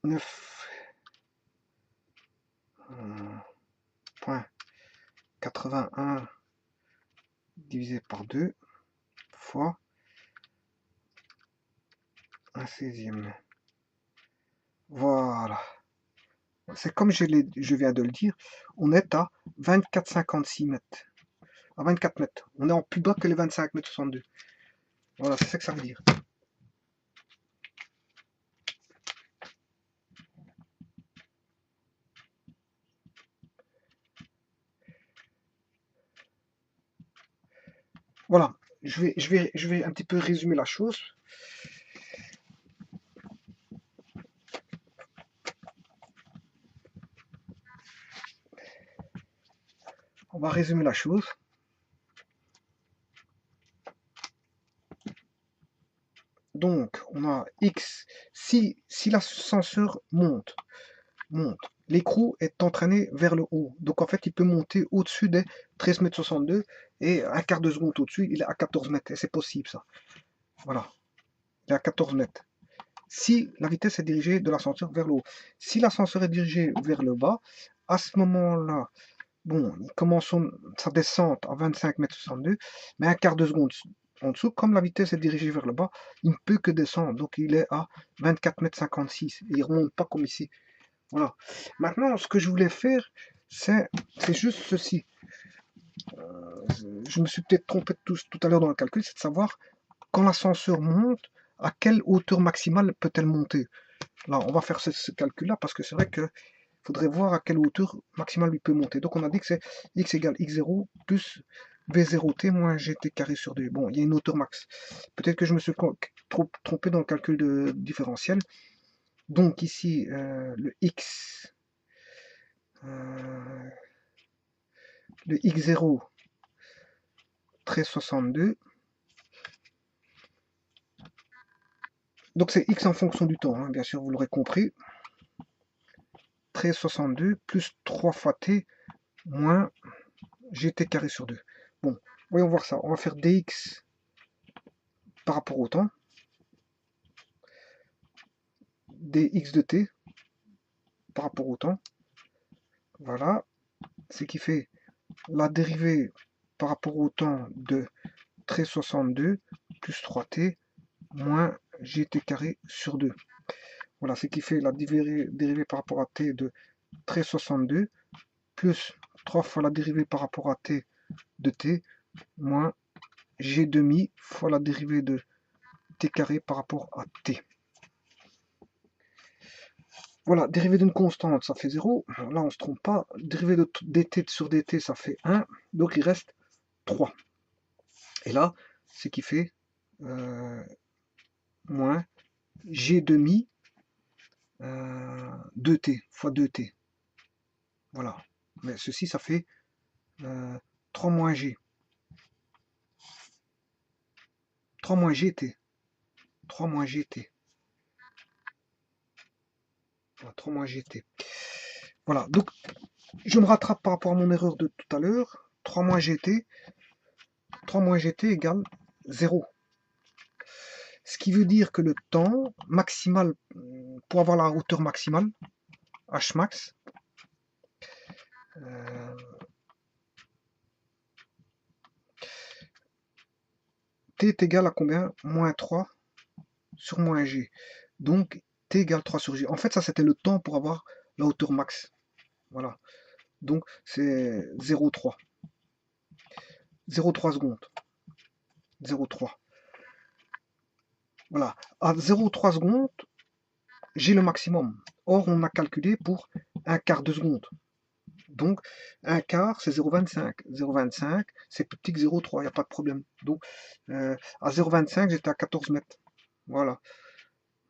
9,81 divisé par 2 fois 1/16. Voilà. C'est comme je viens de le dire, on est à 24,56 mètres. À 24 mètres. On est en plus bas que les 25 mètres 62. Voilà, c'est ça que ça veut dire. Voilà, je vais un petit peu résumer la chose. On va résumer la chose. Donc, on a X. Si l'ascenseur monte, l'écrou est entraîné vers le haut. Donc, en fait, il peut monter au-dessus des 13,62 m et un quart de seconde au-dessus, il est à 14 mètres. Et c'est possible, ça. Voilà. Il est à 14 mètres. Si la vitesse est dirigée de l'ascenseur vers le haut. Si l'ascenseur est dirigé vers le bas, à ce moment-là, bon, il commence sa descente à 25,62 m, mais un quart de seconde en dessous, comme la vitesse est dirigée vers le bas, il ne peut que descendre. Donc il est à 24,56 m. Il ne remonte pas comme ici. Voilà. Maintenant, ce que je voulais faire, c'est juste ceci. Je me suis peut-être trompé tout à l'heure dans le calcul, c'est de savoir quand l'ascenseur monte, à quelle hauteur maximale peut-elle monter. Là, on va faire ce calcul-là parce que c'est vrai que faudrait voir à quelle hauteur maximale il peut monter. Donc on a dit que c'est x égale x0 plus v0t moins gt carré sur 2. Bon, il y a une hauteur max. Peut-être que je me suis trompé dans le calcul de différentiel. Donc ici, le x, le x0, 13,62. Donc c'est x en fonction du temps, hein, bien sûr, vous l'aurez compris. 13,62 plus 3 fois t moins gt carré sur 2. Bon, voyons voir ça. On va faire dx par rapport au temps. Dx de t par rapport au temps. Voilà. Ce qui fait la dérivée par rapport au temps de 13,62 plus 3t moins gt carré sur 2. Voilà, ce qui fait la dérivée par rapport à t de 13,62 plus 3 fois la dérivée par rapport à t de t moins g demi fois la dérivée de t carré par rapport à t. Voilà, dérivée d'une constante, ça fait 0. Là, on ne se trompe pas. Dérivée de dt sur dt, ça fait 1. Donc, il reste 3. Et là, ce qui fait moins g demi 2t fois 2t. Voilà. Mais ceci, ça fait 3 moins g. 3 moins gt. 3 moins gt. 3 moins gt. Voilà, donc je me rattrape par rapport à mon erreur de tout à l'heure. 3 moins gt. 3 moins gt égale 0. Ce qui veut dire que le temps maximal, pour avoir la hauteur maximale, Hmax, t est égal à combien? Moins 3 sur moins g. Donc t égale 3 sur g. En fait, ça c'était le temps pour avoir la hauteur max. Voilà. Donc c'est 0,3. 0,3 secondes. 0,3. Voilà. À 0,3 secondes, j'ai le maximum. Or, on a calculé pour un quart de seconde. Donc, un quart, c'est 0,25. 0,25, c'est plus petit que 0,3, il n'y a pas de problème. Donc, à 0,25, j'étais à 14 mètres. Voilà.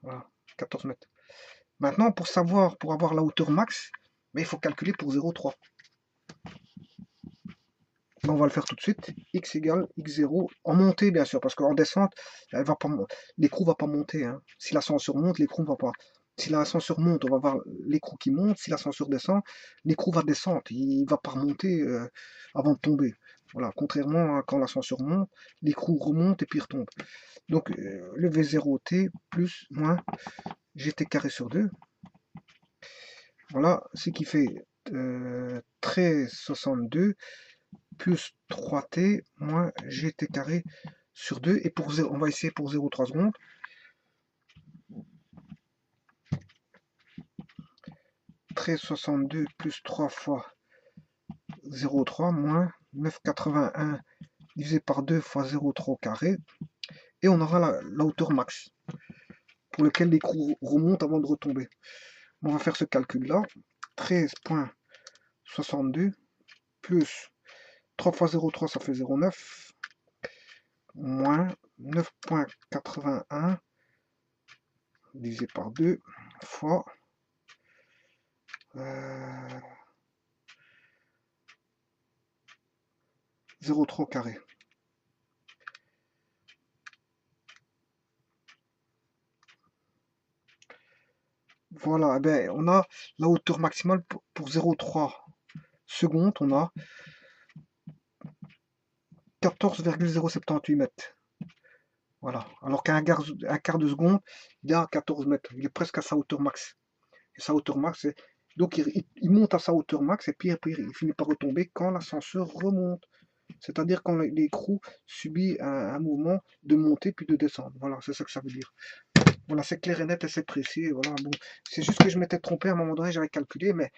Voilà, 14 mètres. Maintenant, pour savoir, pour avoir la hauteur max, mais il faut calculer pour 0,3. On va le faire tout de suite. X égale x0 en montée, bien sûr, parce qu'en descente, l'écrou ne va pas monter. Hein. Si l'ascenseur monte, l'écrou ne va pas. Si l'ascenseur monte, on va voir l'écrou qui monte. Si l'ascenseur descend, l'écrou va descendre. Il ne va pas remonter avant de tomber. Voilà. Contrairement à quand l'ascenseur monte, l'écrou remonte et puis retombe. Donc le V0T plus moins GT carré sur 2. Voilà, ce qui fait 13,62 plus 3t moins gt carré sur 2. Et pour 0, on va essayer pour 0,3 secondes. 13,62 plus 3 fois 0,3 moins 9,81 divisé par 2 fois 0,3 au carré. Et on aura la hauteur max, pour lequel l'écrou remonte avant de retomber. On va faire ce calcul-là. 13,62 plus 3 fois 0,3, ça fait 0,9, moins 9,81 divisé par 2 fois 0,3 au carré. Voilà, eh ben, on a la hauteur maximale pour 0,3 secondes, on a 14,078 mètres. Voilà, alors qu'un quart de seconde, il est à 14 mètres, il est presque à sa hauteur max. Et sa hauteur max, donc il monte à sa hauteur max et puis il finit par retomber quand l'ascenseur remonte. C'est-à-dire quand l'écrou subit un mouvement de montée puis de descendre. Voilà, c'est ça que ça veut dire. Voilà, c'est clair et net et c'est précis. Voilà, bon, c'est juste que je m'étais trompé à un moment donné, j'avais calculé, mais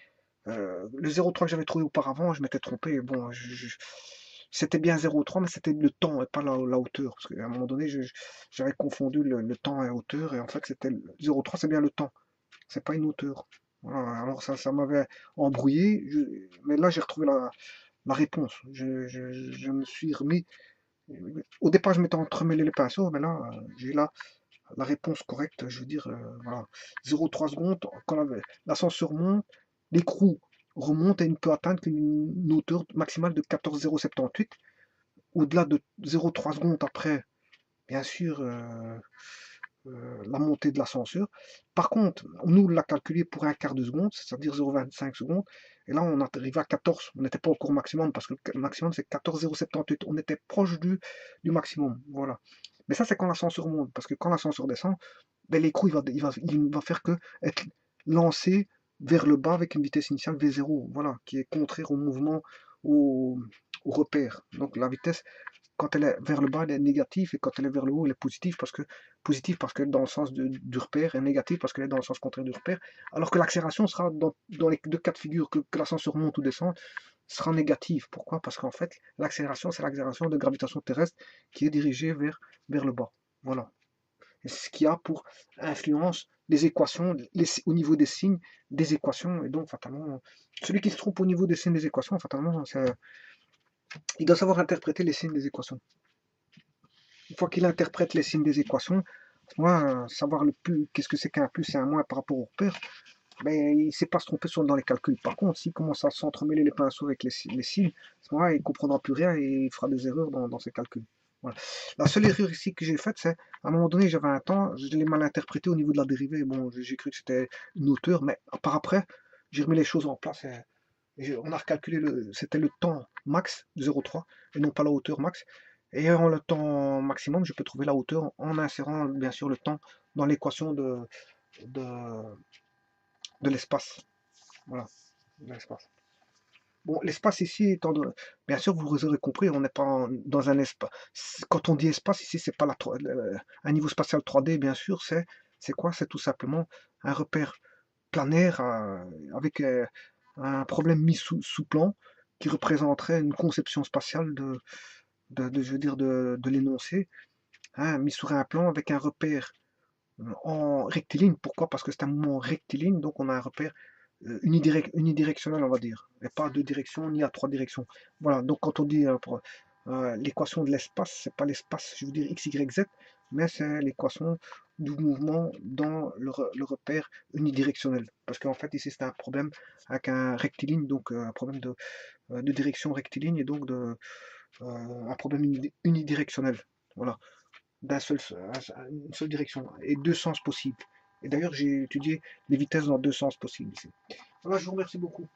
le 0,3 que j'avais trouvé auparavant, je m'étais trompé. Bon, c'était bien 0,3, mais c'était le temps et pas la hauteur. Parce qu'à un moment donné, j'avais confondu le temps et la hauteur, et en fait, c'était 0,3, c'est bien le temps. C'est pas une hauteur. Voilà, alors ça m'avait embrouillé, mais là, j'ai retrouvé la réponse. Je me suis remis. Au départ, je m'étais entremêlé les pinceaux, mais là, j'ai la réponse correcte. Je veux dire, voilà. 0,3 secondes, quand l'ascenseur monte, l'écrou remonte et il ne peut atteindre qu'une hauteur maximale de 14,078. Au-delà de 0,3 secondes après, bien sûr, la montée de l'ascenseur. Par contre, nous, on l'a calculé pour un quart de seconde, c'est-à-dire 0,25 secondes. Et là, on arrive à 14. On n'était pas encore au maximum parce que le maximum, c'est 14,078. On était proche du maximum. Voilà. Mais ça, c'est quand l'ascenseur monte. Parce que quand l'ascenseur descend, ben, l'écrou, il va faire que être lancé vers le bas avec une vitesse initiale V0. Voilà, qui est contraire au mouvement, au repère. Donc, la vitesse, quand elle est vers le bas, elle est négative, et quand elle est vers le haut, elle est positive parce qu'elle est dans le sens du repère, et négative parce qu'elle est dans le sens contraire du repère, alors que l'accélération sera dans les deux cas de figure, que l'ascenseur monte ou descend, sera négative. Pourquoi? Parce qu'en fait, l'accélération, c'est l'accélération de gravitation terrestre qui est dirigée vers le bas. Voilà. Et c'est ce qui a pour influence les équations, au niveau des signes des équations, et donc fatalement, celui qui se trompe au niveau des signes des équations, fatalement, il doit savoir interpréter les signes des équations. Une fois qu'il interprète les signes des équations, savoir le plus, qu'est-ce que c'est qu'un plus et un moins par rapport au repère, ben, il ne sait pas se tromper dans les calculs. Par contre, s'il commence à s'entremêler les pinceaux avec les signes, à ce moment-là, il ne comprendra plus rien et il fera des erreurs dans ses calculs. Voilà. La seule erreur ici que j'ai faite, c'est à un moment donné, j'avais un temps, je l'ai mal interprété au niveau de la dérivée. Bon, j'ai cru que c'était une hauteur, mais par après, j'ai remis les choses en place. On a recalculé, c'était le temps max de 0,3 et non pas la hauteur max. Et en le temps maximum, je peux trouver la hauteur en insérant bien sûr le temps dans l'équation de, de l'espace. Voilà, de l'espace. Bon, l'espace ici, bien sûr, vous aurez compris, on n'est pas dans un espace. Quand on dit espace, ici, c'est pas un niveau spatial 3D, bien sûr, c'est quoi? C'est tout simplement un repère planaire avec un problème mis sous plan qui représenterait une conception spatiale je veux dire, de l'énoncé, hein, mis sur un plan avec un repère en rectiligne. Pourquoi? Parce que c'est un mouvement rectiligne, donc on a un repère unidirectionnel, on va dire, et pas deux directions ni à trois directions. Voilà, donc quand on dit l'équation de l'espace, c'est pas l'espace, je veux dire x, y, z, mais c'est l'équation du mouvement dans le repère unidirectionnel. Parce qu'en fait, ici, c'est un problème avec un rectiligne, donc un problème de direction rectiligne, et donc un problème unidirectionnel. Voilà, une seule direction et deux sens possibles. Et d'ailleurs, j'ai étudié les vitesses dans deux sens possibles ici. Voilà, je vous remercie beaucoup.